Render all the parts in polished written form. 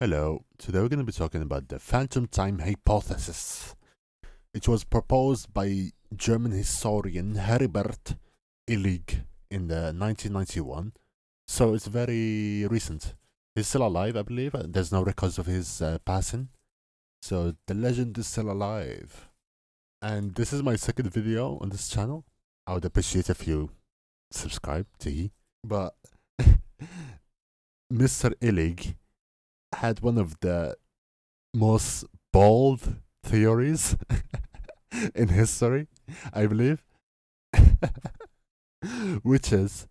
Hello, today we're going to be talking about the phantom time hypothesis. It was proposed by German historian Heribert Illig in the 1991, so it's very recent. He's still alive, I believe. There's no records of his passing, so the legend is still alive. And this is my second video on this channel. I would appreciate if you subscribe to he. But Mr. Illig had one of the most bold theories in history, I believe, which is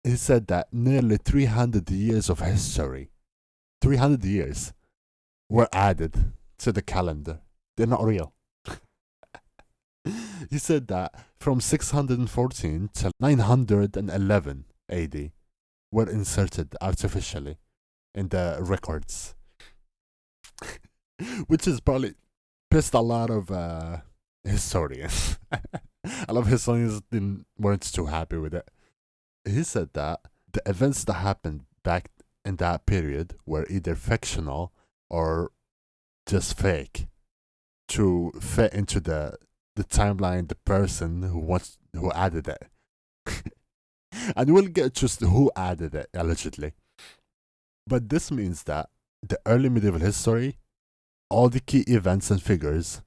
he said that nearly 300 years of history, 300 years, were added to the calendar. They're not real. He said that from 614 to 911 AD were inserted artificially in the records, which is probably pissed a lot of historians. A lot of historians weren't too happy with it. He said that the events that happened back in that period were either fictional or just fake to fit into the timeline, the person who added it. And we'll get just who added it, allegedly. But this means that the early medieval history, all the key events and figures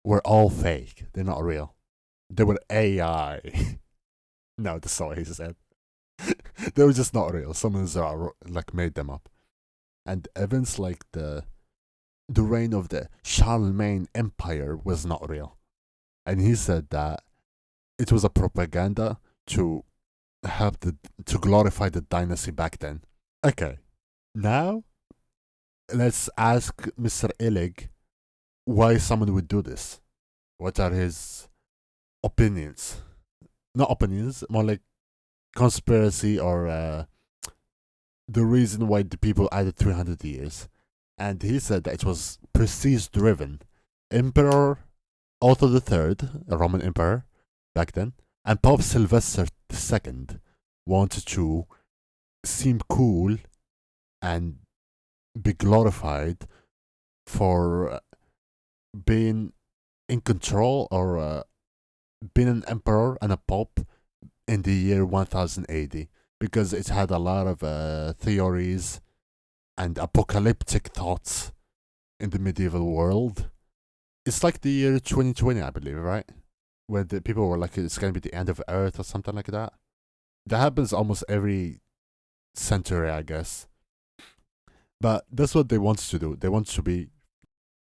were all fake. They're not real. They were AI. No, that's not what he said. They were just not real. Someone like made them up. And events like the reign of the Charlemagne Empire was not real. And he said that it was a propaganda to help to glorify the dynasty back then. Okay, now let's ask Mr. Illig why someone would do this. What are his opinions? Not opinions, more like conspiracy or the reason why the people added 300 years. And he said that it was prestige driven. Emperor Otto III, a Roman emperor back then, and Pope Sylvester II wanted to seem cool and be glorified for being in control or being an emperor and a pope in the year 1000 AD, because it had a lot of theories and apocalyptic thoughts in the medieval world. It's like the year 2020, I believe, right? Where the people were like, it's going to be the end of Earth or something like that. That happens almost every century, I guess. But that's what they want to do. They want to be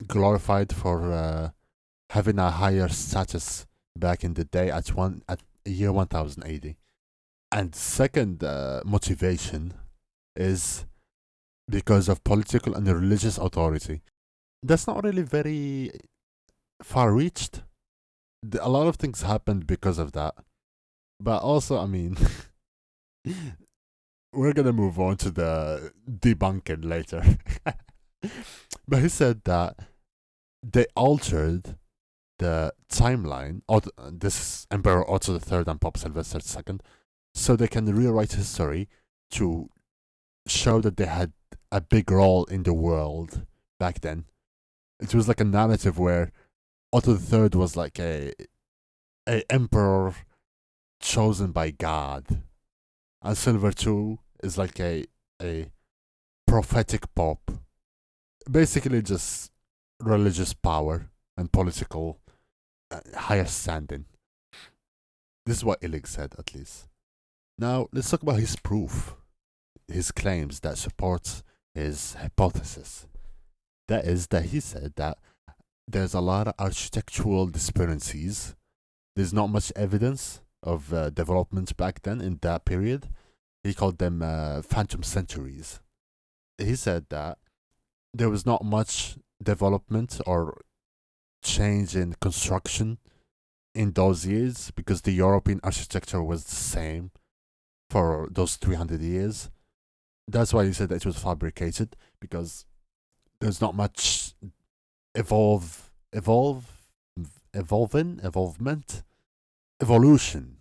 glorified for having a higher status back in the day at year 1000 AD. And second motivation is because of political and religious authority. That's not really very far reached. A lot of things happened because of that. But also, I mean, we're gonna move on to the debunking later. But he said that they altered the timeline. This is Emperor Otto III and Pope Sylvester II, so they can rewrite history to show that they had a big role in the world back then. It was like a narrative where Otto III was like a emperor chosen by God, and Silver II is like a prophetic pope. Basically, just religious power and political higher standing. This is what Illig said, at least. Now, let's talk about his proof, his claims that supports his hypothesis. That is that he said that there's a lot of architectural discrepancies. There's not much evidence of development back then in that period. He called them phantom centuries. He said that there was not much development or change in construction in those years because the European architecture was the same for those 300 years. That's why he said that it was fabricated, because there's not much evolution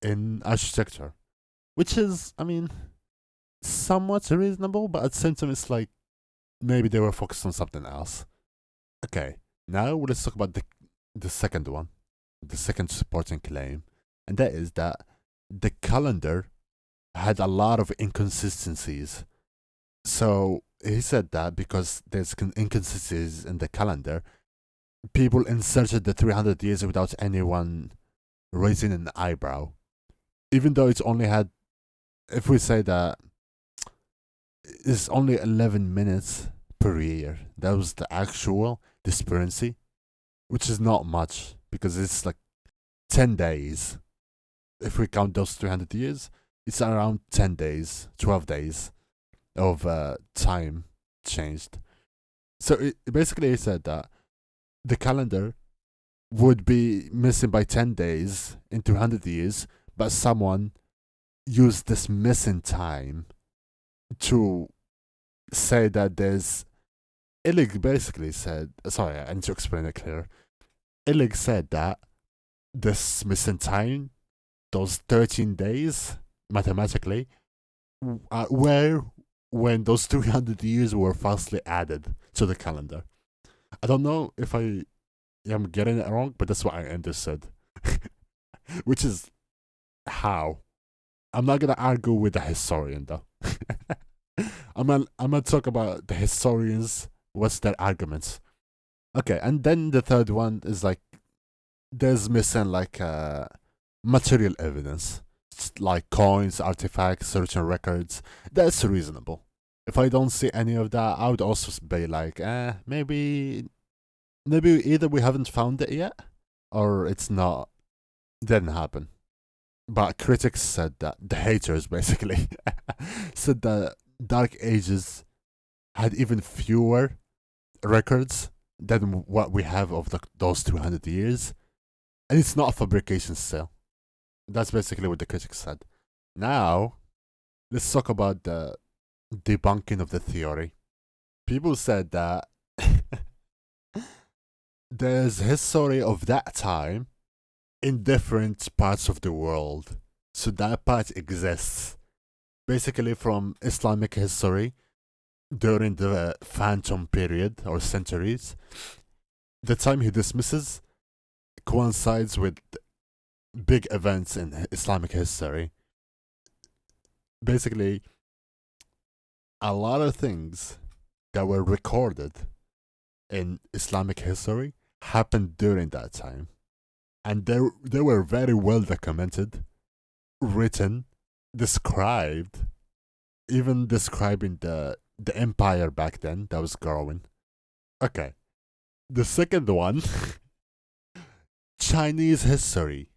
in architecture, which is, I mean, somewhat reasonable, but at the same time, it's like maybe they were focused on something else. Okay, now let's talk about the second one, the second supporting claim, and that is that the calendar had a lot of inconsistencies. So he said that because there's inconsistencies in the calendar, people inserted the 300 years without anyone raising an eyebrow. Even though it's only had, if we say that it's only 11 minutes per year, that was the actual disparity, which is not much because it's like 10 days. If we count those 300 years, it's around 10 days, 12 days of time changed. So it basically said that the calendar would be missing by 10 days in 200 years, but someone used this missing time to say that there's. Illig basically said, sorry, I need to explain it clearer. Illig said that this missing time, those 13 days, mathematically, were when those 300 years were falsely added to the calendar. I don't know if I am getting it wrong, but that's what I understood. Which is how. I'm not gonna argue with the historian though. I'm gonna talk about the historians. What's their arguments? Okay, and then the third one is like there's missing like material evidence, like coins, artifacts, certain records. That's reasonable. If I don't see any of that, I would also be like, maybe either we haven't found it yet, or it's not, didn't happen. But critics said that, the haters basically, said that Dark Ages had even fewer records than what we have of those 200 years. And it's not a fabrication still. That's basically what the critics said. Now, let's talk about the debunking of the theory. People said that there's history of that time in different parts of the world. So that part exists. Basically from Islamic history during the Phantom period or centuries. The time he dismisses coincides with big events in Islamic history. Basically, a lot of things that were recorded in Islamic history happened during that time. And they were very well documented, written, described, even describing the empire back then that was growing. Okay. The second one, Chinese history.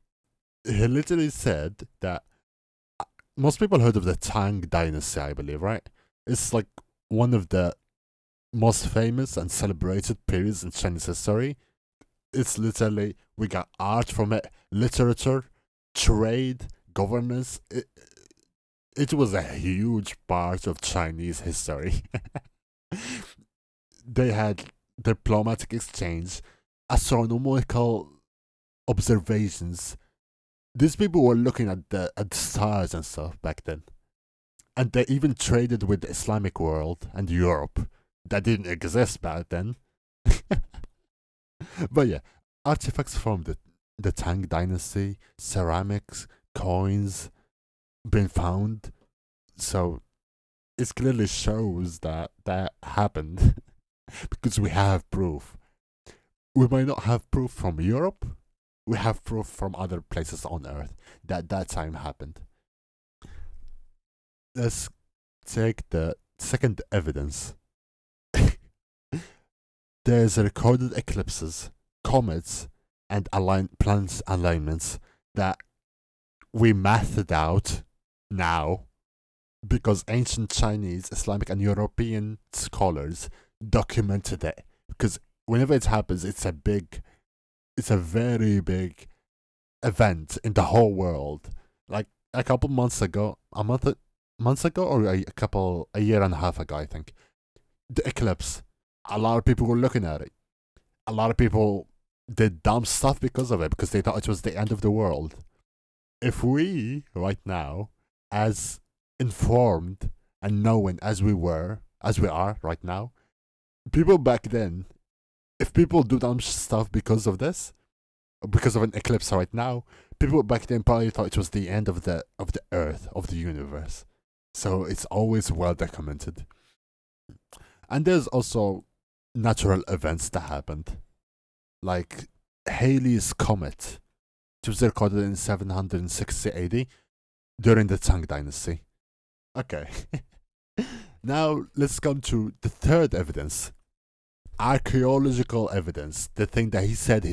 He literally said that most people heard of the Tang Dynasty, I believe, right? It's like one of the most famous and celebrated periods in Chinese history. It's literally, we got art from it, literature, trade, governance. It was a huge part of Chinese history. They had diplomatic exchange, astronomical observations. These people were looking at the stars and stuff back then. And they even traded with the Islamic world and Europe. That didn't exist back then. But yeah, artifacts from the Tang Dynasty, ceramics, coins, been found. So it clearly shows that that happened because we have proof. We might not have proof from Europe. We have proof from other places on Earth that that time happened. Let's take the second evidence. There's recorded eclipses, comets, and planets alignments that we mathed out now because ancient Chinese, Islamic, and European scholars documented it. Because whenever it happens, it's a very big event in the whole world. Like a couple months ago, months ago, or a year and a half ago, I think, the eclipse. A lot of people were looking at it. A lot of people did dumb stuff because of it, because they thought it was the end of the world. If we, right now, as informed and knowing as we are right now, people back then, if people do dumb stuff because of this, because of an eclipse right now, people back then probably thought it was the end of the Earth, of the universe. So it's always well documented. And there's also natural events that happened, like Halley's comet. It was recorded in 760 AD during the Tang Dynasty. Okay. Now let's come to the third evidence, archaeological evidence. The thing that he said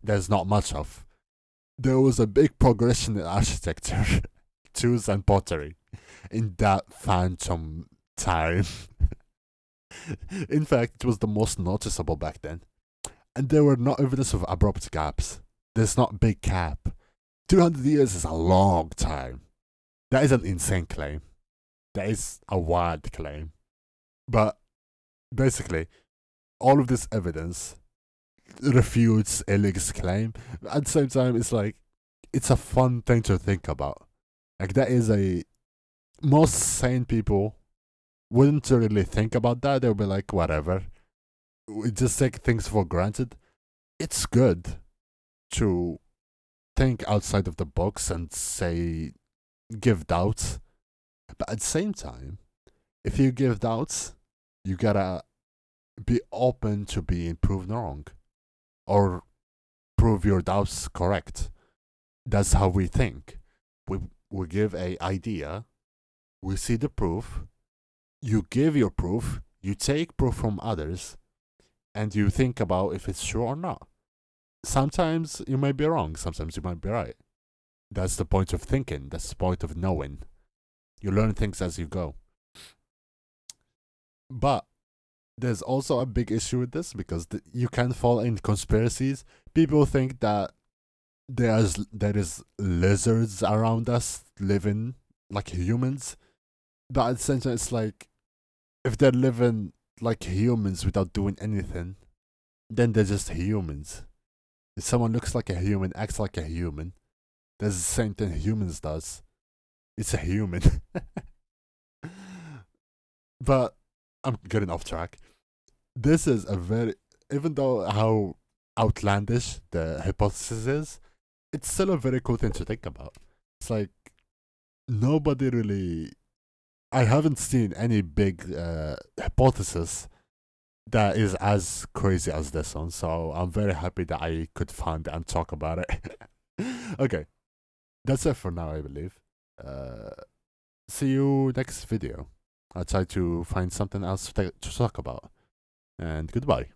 there's not much of. There was a big progression in architecture, tools, and pottery in that phantom time. In fact, it was the most noticeable back then. And there were no evidence of abrupt gaps. There's not big gap. 200 years is a long time. That is an insane claim. That is a wild claim. But basically, all of this evidence refutes illig's claim. At the same time, it's like, it's a fun thing to think about. Like, that is most sane people wouldn't really think about that. They'll be like, whatever. We just take things for granted. It's good to think outside of the box and say, give doubts. But at the same time, if you give doubts, you gotta be open to being proven wrong or prove your doubts correct. That's how we think. We give a idea, we see the proof, you give your proof, you take proof from others, and you think about if it's true or not. Sometimes you might be wrong, sometimes you might be right. That's the point of thinking, that's the point of knowing. You learn things as you go. But there's also a big issue with this because you can fall in conspiracies. People think that there is lizards around us living like humans, but at the same time, it's like if they're living like humans without doing anything, then they're just humans. If someone looks like a human, acts like a human, that's the same thing humans does. It's a human. But I'm getting off track. This is a very, even though how outlandish the hypothesis is, it's still a very cool thing to think about. It's like nobody really, I haven't seen any big hypothesis that is as crazy as this one, so I'm very happy that I could find it and talk about it. Okay, that's it for now, I believe. See you next video. I'll try to find something else to talk about. And goodbye.